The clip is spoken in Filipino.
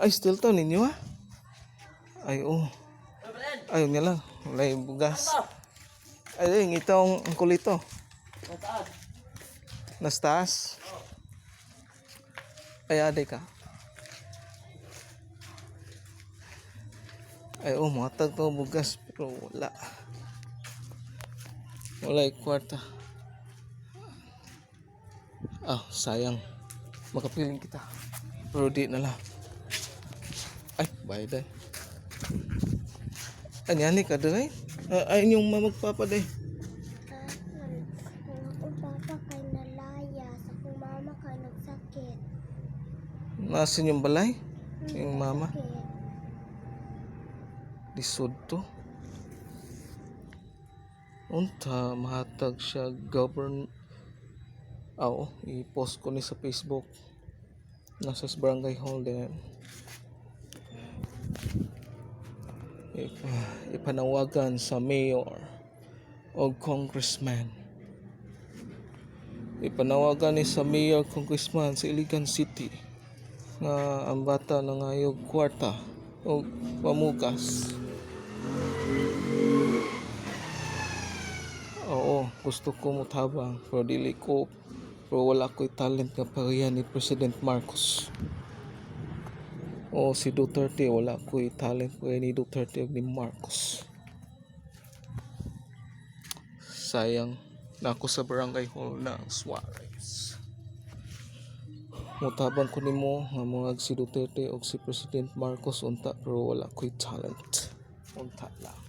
Ay, still to ninyo ha? Ay, oh. Ayaw niya lang. Wala yung bugas. Ay, yung itong kulito. Nas taas? Ay, aday ka. Ay, oh, matag to bugas. Pero wala. Wala yung kwarta. Ah, sayang. Makapiling kita. Pero di na lang. Ay, bayad ay. Anyani ka doon ay? Ay, yung magpapaday. Akong papa kay nalaya. Sa akong mama kay nagsakit. Nasin yung balay? Yung mama? Sakit. Lisod to. Unta, mahatag siya i-post ko ni sa Facebook. Nasa barangay hall din. Ipanawagan sa mayor o congressman. Ipanawagan ni sa mayor congressman sa Iligan City nga ang bata na ngayog kwarta o pamugas. Oo, gusto ko mutabang pero dili ko, pero wala ko'y talent nga pariyan ni President Marcos. O si Duterte, wala ko'y talent pariyan ni Duterte o ni Marcos. Sayang na ako sa barangay hall ng Suarez. Mutabang ko nimo nga mga si Duterte o si President Marcos unta pero wala ko'y talent. Unta lang.